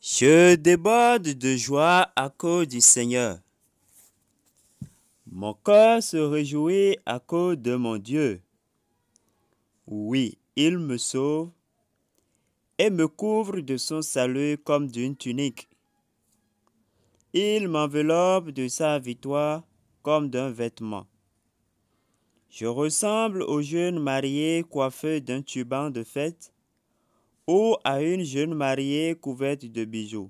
Je déborde de joie à cause du Seigneur. Mon cœur se réjouit à cause de mon Dieu. Oui, il me sauve et me couvre de son salut comme d'une tunique. Il m'enveloppe de sa victoire comme d'un vêtement. Je ressemble aux jeunes mariées coiffées d'un turban de fête ou à une jeune mariée couverte de bijoux.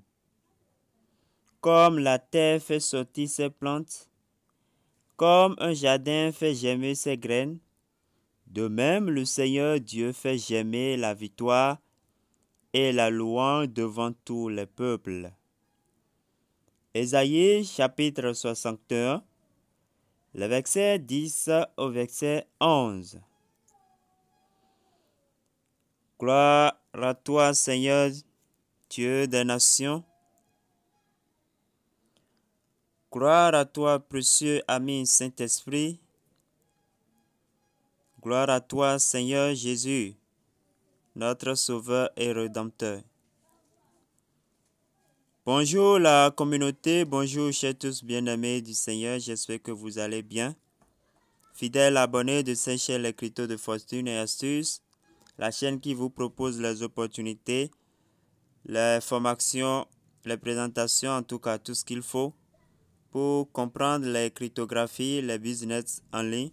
Comme la terre fait sortir ses plantes, comme un jardin fait germer ses graines, de même le Seigneur Dieu fait germer la victoire et la louange devant tous les peuples. Ésaïe chapitre 61, le verset 10 au verset 11. Gloire à toi, Seigneur, Dieu des nations. Gloire à toi, précieux ami Saint-Esprit. Gloire à toi, Seigneur Jésus, notre Sauveur et Rédempteur. Bonjour la communauté, bonjour chers tous bien-aimés du Seigneur, j'espère que vous allez bien. Fidèles abonnés de cette chaîne L'écriture de Fortune et Astuces, la chaîne qui vous propose les opportunités, les formations, les présentations, en tout cas tout ce qu'il faut pour comprendre les cryptographies, les business en ligne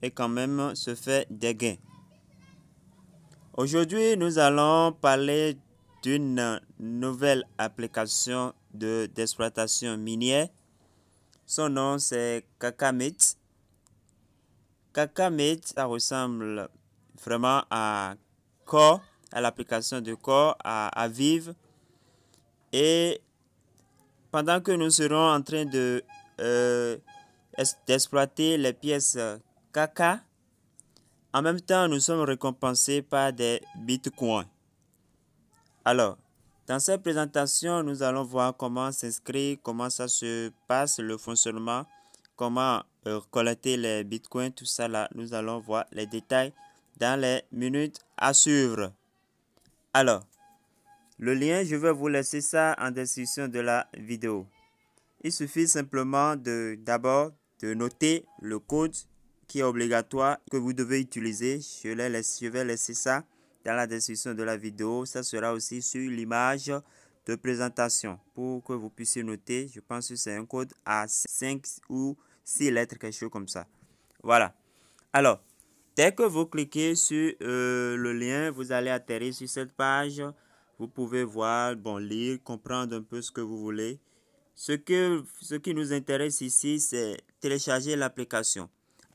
et quand même se faire des gains. Aujourd'hui, nous allons parler d'une nouvelle application d'exploitation minière. Son nom, c'est KakaMate. KakaMate, ça ressemble vraiment à Core, à l'application de Core, à Vive. Et pendant que nous serons en train d'exploiter les pièces Kaka, en même temps, nous sommes récompensés par des bitcoins. Alors, dans cette présentation, nous allons voir comment s'inscrire, comment ça se passe, le fonctionnement, comment collecter les bitcoins, tout ça là. Nous allons voir les détails dans les minutes à suivre. Alors, le lien, je vais vous laisser ça en description de la vidéo. Il suffit simplement d'abord de noter le code qui est obligatoire que vous devez utiliser. Je vais laisser ça dans la description de la vidéo. Ça sera aussi sur l'image de présentation pour que vous puissiez noter. Je pense que c'est un code à 5 ou 6 lettres, quelque chose comme ça. Voilà. Alors, dès que vous cliquez sur le lien, vous allez atterrir sur cette page. Vous pouvez voir, lire, comprendre un peu ce que vous voulez. Ce qui nous intéresse ici, c'est télécharger l'application.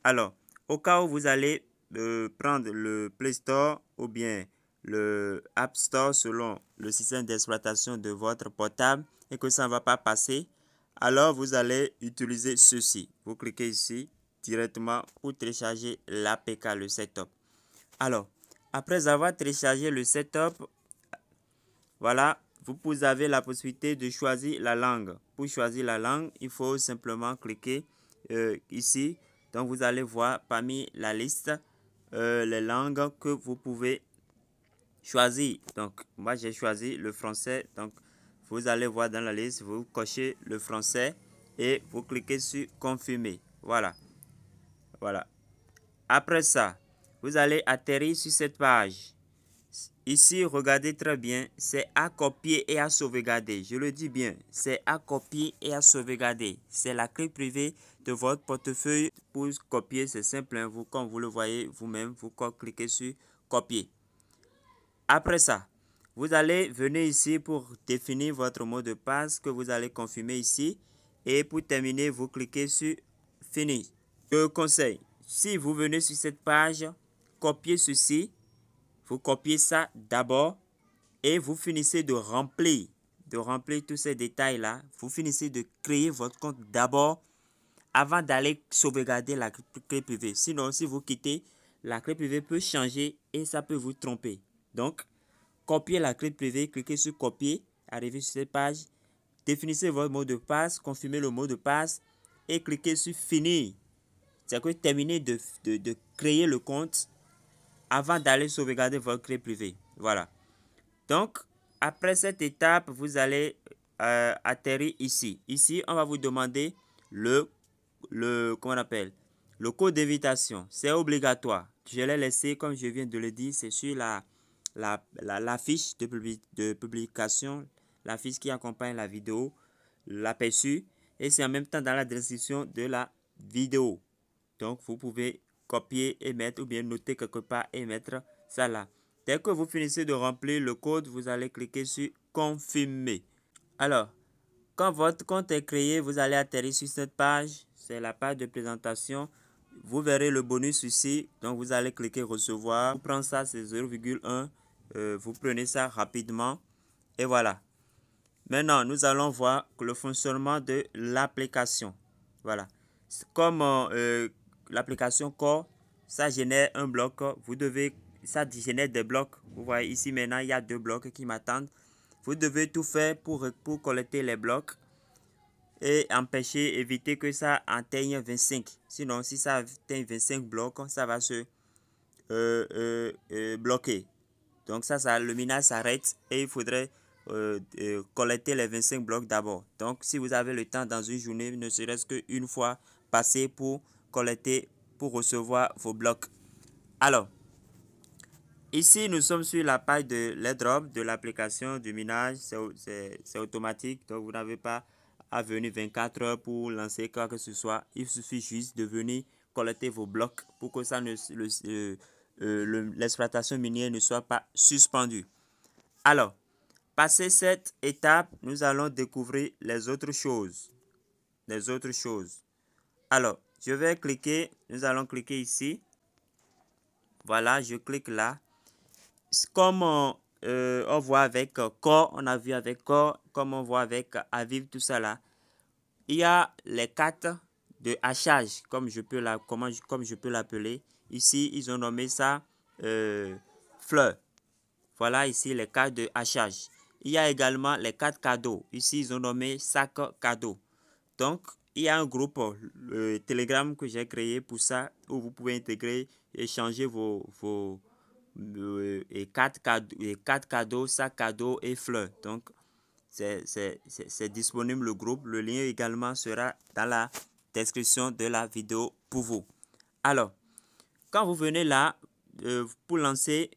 Alors, au cas où vous allez prendre le Play Store ou bien le App Store selon le système d'exploitation de votre portable et que ça ne va pas passer, alors vous allez utiliser ceci. Vous cliquez ici directement pour télécharger l'APK, le setup. Alors, après avoir téléchargé le setup, voilà, vous avez la possibilité de choisir la langue. Pour choisir la langue, il faut simplement cliquer ici. Donc, vous allez voir parmi la liste les langues que vous pouvez choisir. Donc, moi, j'ai choisi le français. Donc, vous allez voir dans la liste, vous cochez le français et vous cliquez sur confirmer. Voilà. Voilà. Après ça, vous allez atterrir sur cette page. Ici, regardez très bien, c'est à copier et à sauvegarder. Je le dis bien, c'est à copier et à sauvegarder. C'est la clé privée de votre portefeuille. Pour copier, c'est simple. Vous, comme vous le voyez vous-même, vous cliquez sur copier. Après ça, vous allez venir ici pour définir votre mot de passe que vous allez confirmer ici. Et pour terminer, vous cliquez sur fini. Je conseille, si vous venez sur cette page, copiez ceci. Vous copiez ça d'abord et vous finissez de remplir tous ces détails-là. Vous finissez de créer votre compte d'abord avant d'aller sauvegarder la clé privée. Sinon, si vous quittez, la clé privée peut changer et ça peut vous tromper. Donc, copiez la clé privée, cliquez sur copier, arrivez sur cette page, définissez votre mot de passe, confirmez le mot de passe et cliquez sur finir. C'est que terminez de créer le compte avant d'aller sauvegarder votre clé privée. Voilà. Donc, après cette étape, vous allez atterrir ici. Ici, on va vous demander comment on appelle, le code d'invitation. C'est obligatoire. Je l'ai laissé, comme je viens de le dire, c'est sur la fiche de publication, la fiche qui accompagne la vidéo, l'aperçu, et c'est en même temps dans la description de la vidéo. Donc, vous pouvez copier et mettre, ou bien noter quelque part et mettre ça là. Dès que vous finissez de remplir le code, vous allez cliquer sur confirmer. Alors, quand votre compte est créé, vous allez atterrir sur cette page. C'est la page de présentation. Vous verrez le bonus ici. Donc, vous allez cliquer recevoir. Vous prenez ça, c'est 0,1. Vous prenez ça rapidement. Et voilà. Maintenant, nous allons voir le fonctionnement de l'application. Voilà. Comme l'application Core, ça génère un bloc. Ça génère des blocs. Vous voyez ici maintenant, il y a 2 blocs qui m'attendent. Vous devez tout faire pour collecter les blocs et éviter que ça atteigne 25. Sinon, si ça atteint 25 blocs, ça va se bloquer. Donc le minage s'arrête et il faudrait collecter les 25 blocs d'abord. Donc, si vous avez le temps dans une journée, ne serait-ce qu'une fois, passer pour collecter, pour recevoir vos blocs. Alors, ici, nous sommes sur la page de l'airdrop de l'application du minage. C'est automatique, donc vous n'avez pas à venir 24 heures pour lancer quoi que ce soit. Il suffit juste de venir collecter vos blocs pour que l'exploitation minière ne soit pas suspendue. Alors, passé cette étape, nous allons découvrir les autres choses. Alors, je vais cliquer, nous allons cliquer ici. Voilà, je clique là. Comme on voit avec Core, on a vu avec Core, comme on voit avec Aviv, tout ça là, il y a les cartes de hachage, comme je peux l'appeler. Ici, ils ont nommé ça fleur. Voilà ici les cartes de hachage. Il y a également les cartes cadeaux. Ici, ils ont nommé sac cadeau. Donc, il y a un groupe Telegram que j'ai créé pour ça, où vous pouvez intégrer et changer vos cartes cadeaux, sacs cadeaux et fleurs. Donc, c'est disponible le groupe. Le lien également sera dans la description de la vidéo pour vous. Alors, quand vous venez là, pour lancer,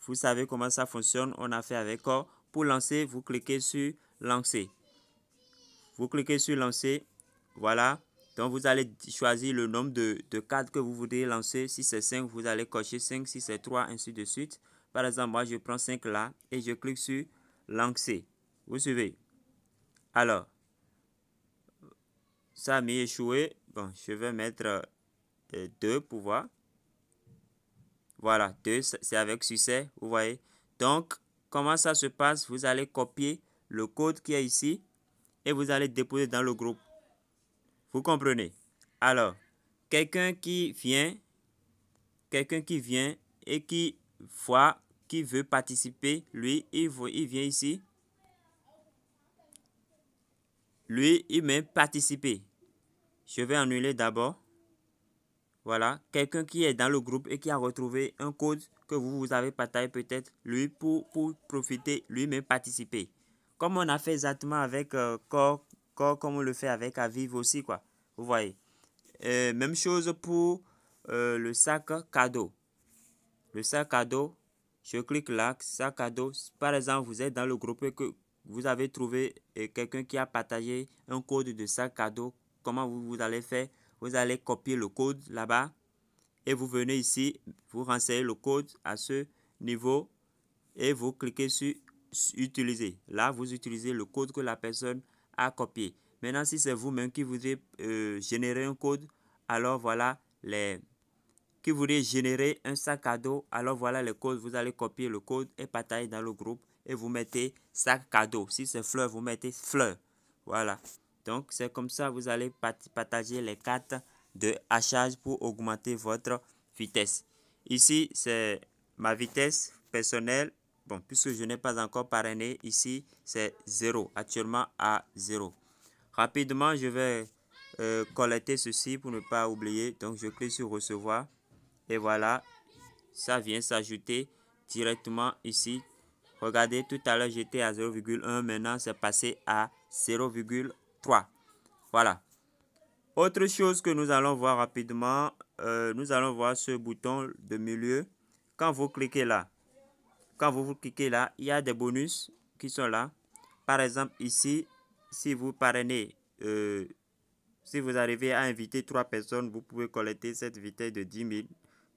vous savez comment ça fonctionne. On a fait avec Core. Pour lancer, vous cliquez sur lancer. Vous cliquez sur lancer. Voilà. Donc, vous allez choisir le nombre de cartes que vous voudrez lancer. Si c'est 5, vous allez cocher 5. Si c'est 3, ainsi de suite. Par exemple, moi, je prends 5 là et je clique sur lancer. Vous suivez? Alors, ça a mis échoué. Bon, je vais mettre 2 pour voir. Voilà, 2, c'est avec succès, vous voyez. Donc, comment ça se passe? Vous allez copier le code qui est ici et vous allez déposer dans le groupe. Vous comprenez? Alors, quelqu'un qui vient et qui veut participer, lui, il vient ici. Lui, il met participer. Je vais annuler d'abord. Voilà, quelqu'un qui est dans le groupe et qui a retrouvé un code que vous avez partagé peut-être, lui, pour profiter, lui-même participer. Comme on a fait exactement avec Core, comme on le fait avec Aviv aussi, quoi. Vous voyez. Même chose pour le sac cadeau. Le sac cadeau, je clique là, sac cadeau. Par exemple, vous êtes dans le groupe et que vous avez trouvé quelqu'un qui a partagé un code de sac cadeau. Comment vous allez faire? Vous allez copier le code là-bas et vous venez ici, vous renseignez le code à ce niveau et vous cliquez sur utiliser. Là, vous utilisez le code que la personne a copié. Maintenant, si c'est vous-même qui voudrez générer un code, alors voilà qui voudrez générer un sac cadeau, alors voilà les codes. Vous allez copier le code et partager dans le groupe et vous mettez sac cadeau. Si c'est fleur, vous mettez fleur. Voilà. Donc, c'est comme ça vous allez partager les cartes de hachage pour augmenter votre vitesse. Ici, c'est ma vitesse personnelle. Bon, puisque je n'ai pas encore parrainé, ici, c'est 0. Actuellement à 0. Rapidement, je vais collecter ceci pour ne pas oublier. Donc, je clique sur recevoir. Et voilà, ça vient s'ajouter directement ici Regardez, tout à l'heure, j'étais à 0,1. Maintenant, c'est passé à 0,3. Voilà. Autre chose que nous allons voir rapidement, nous allons voir ce bouton de milieu. Quand vous cliquez là, il y a des bonus qui sont là. Par exemple, ici, si vous parrainez, si vous arrivez à inviter 3 personnes, vous pouvez collecter cette vitesse de 10 000.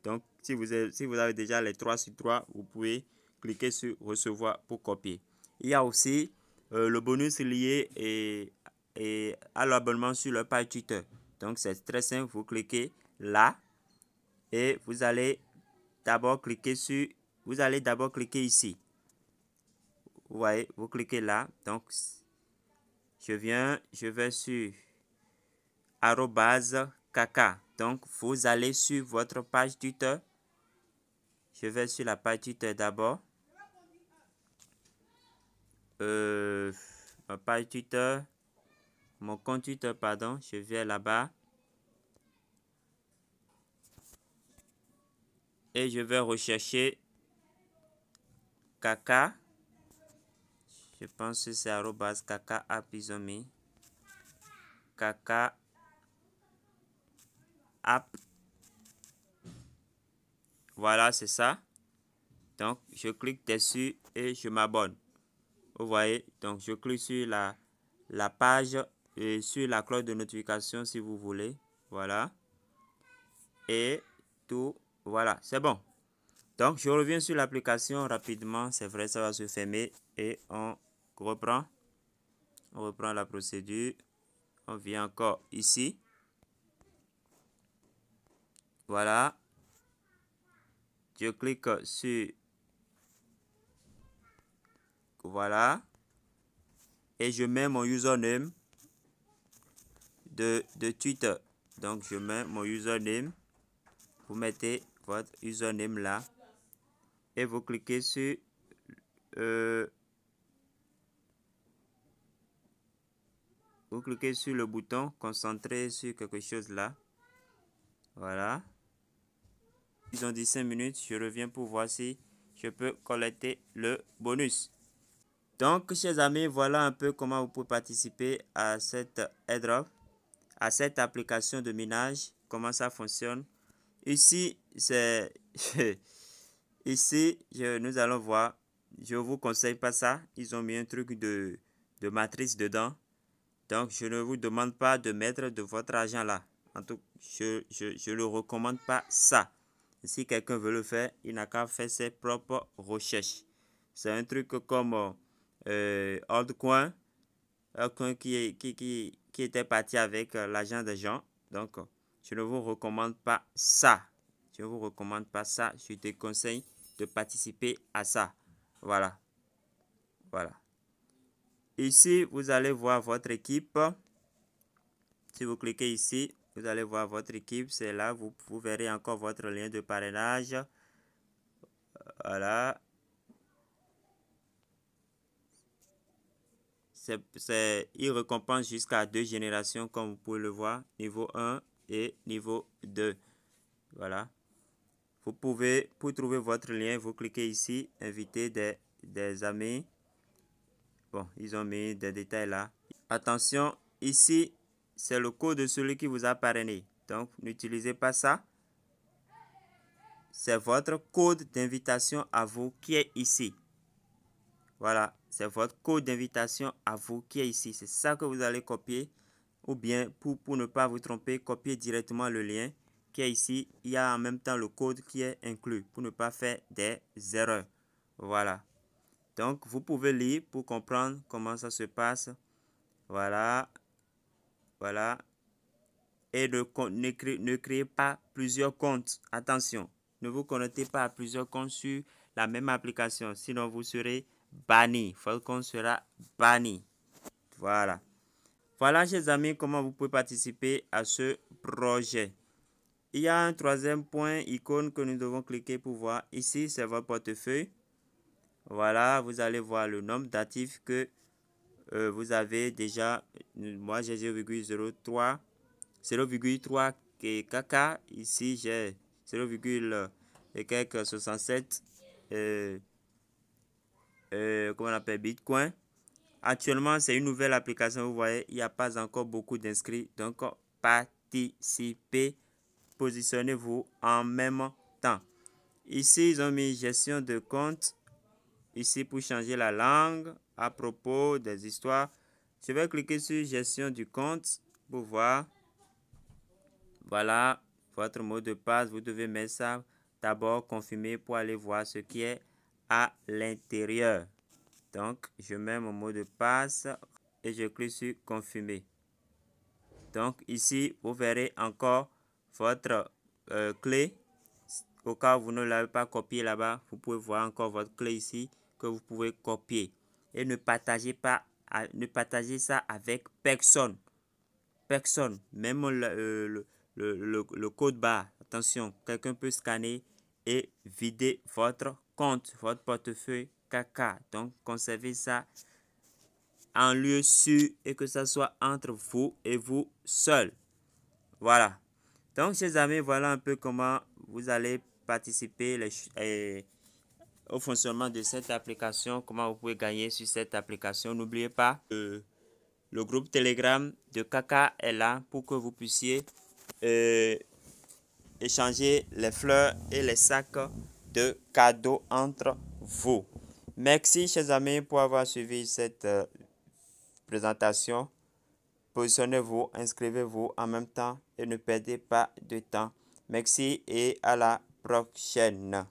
Donc, si vous avez déjà les 3 sur 3, vous pouvez cliquer sur recevoir pour copier. Il y a aussi le bonus lié à l'abonnement sur le page Twitter. Donc, c'est très simple. Vous cliquez là et vous allez d'abord cliquer ici. Vous voyez, vous cliquez là. Donc, je vais sur @kaka. Donc, vous allez sur votre page Twitter. Je vais sur la page Twitter d'abord. Ma page Twitter, mon compte Twitter, pardon. Je vais là-bas. Et je vais rechercher Kaka. Je pense que c'est @kaka app, ils ont mis. Kaka app. Voilà, c'est ça. Donc, je clique dessus et je m'abonne. Vous voyez, donc je clique sur la page et sur la cloche de notification si vous voulez. Voilà. Et tout, voilà, c'est bon. Donc, je reviens sur l'application rapidement. C'est vrai, ça va se fermer et on reprend. On reprend la procédure. On vient encore ici. Voilà. Je clique sur... Voilà. Et je mets mon username de Twitter. Donc, je mets mon username. Vous mettez votre username là. Et vous cliquez sur... vous cliquez sur le bouton concentrer sur quelque chose là. Voilà. Ils ont dit 5 minutes. Je reviens pour voir si je peux collecter le bonus. Donc, chers amis, voilà un peu comment vous pouvez participer à cette airdrop, à cette application de minage, comment ça fonctionne. Ici, c'est ici, nous allons voir. Je vous conseille pas ça. Ils ont mis un truc de matrice dedans. Donc, je ne vous demande pas de mettre de votre argent là. En tout, je ne recommande pas ça. Si quelqu'un veut le faire, il n'a qu'à faire ses propres recherches. C'est un truc comme Altcoin, qui était parti avec l'argent des gens. Donc, je ne vous recommande pas ça. Je ne vous recommande pas ça. Je te conseille de participer à ça. Voilà. Voilà. Ici, vous allez voir votre équipe. Si vous cliquez ici, vous allez voir votre équipe. C'est là, vous verrez encore votre lien de parrainage. Voilà. Il récompense jusqu'à 2 générations, comme vous pouvez le voir. Niveau 1 et niveau 2. Voilà. Vous pouvez, pour trouver votre lien, vous cliquez ici, inviter des amis. Bon, ils ont mis des détails là. Attention, ici, c'est le code de celui qui vous a parrainé. Donc, n'utilisez pas ça. C'est votre code d'invitation à vous qui est ici. Voilà, c'est votre code d'invitation à vous qui est ici. C'est ça que vous allez copier. Ou bien, pour ne pas vous tromper, copier directement le lien qui est ici. Il y a en même temps le code qui est inclus pour ne pas faire des erreurs. Voilà. Donc, vous pouvez lire pour comprendre comment ça se passe. Voilà. Voilà. Et ne créez pas plusieurs comptes. Attention, ne vous connectez pas à plusieurs comptes sur la même application. Sinon, vous serez banni. Votre compte sera banni. Voilà. Voilà, chers amis, comment vous pouvez participer à ce projet. Il y a un troisième point, icône, que nous devons cliquer pour voir. Ici, c'est votre portefeuille. Voilà, vous allez voir le nombre d'actifs que vous avez déjà. Moi, j'ai 0,03 kk. Ici, j'ai 0,67 comment on appelle, Bitcoin. Actuellement, c'est une nouvelle application. Vous voyez, il n'y a pas encore beaucoup d'inscrits. Donc, participez, positionnez-vous en même temps. Ici, ils ont mis gestion de compte. Ici, pour changer la langue à propos des histoires, je vais cliquer sur gestion du compte pour voir. Voilà, votre mot de passe. Vous devez mettre ça d'abord confirmer pour aller voir ce qui est à l'intérieur. Donc, je mets mon mot de passe et je clique sur confirmer. Donc, ici, vous verrez encore votre clé. Au cas où vous ne l'avez pas copié là-bas, vous pouvez voir encore votre clé ici que vous pouvez copier. Et ne partagez ça avec personne. Personne. Même le code barre. Attention, quelqu'un peut scanner et vider votre compte, votre portefeuille caca. Donc, conservez ça en lieu sûr et que ça soit entre vous et vous seul. Voilà. Donc, chers amis, voilà un peu comment vous allez participer au fonctionnement de cette application, comment vous pouvez gagner sur cette application. N'oubliez pas, le groupe Telegram de Kaka est là pour que vous puissiez échanger les fleurs et les sacs de cadeaux entre vous. Merci, chers amis, pour avoir suivi cette présentation. Positionnez-vous, inscrivez-vous en même temps et ne perdez pas de temps. Merci et à la prochaine.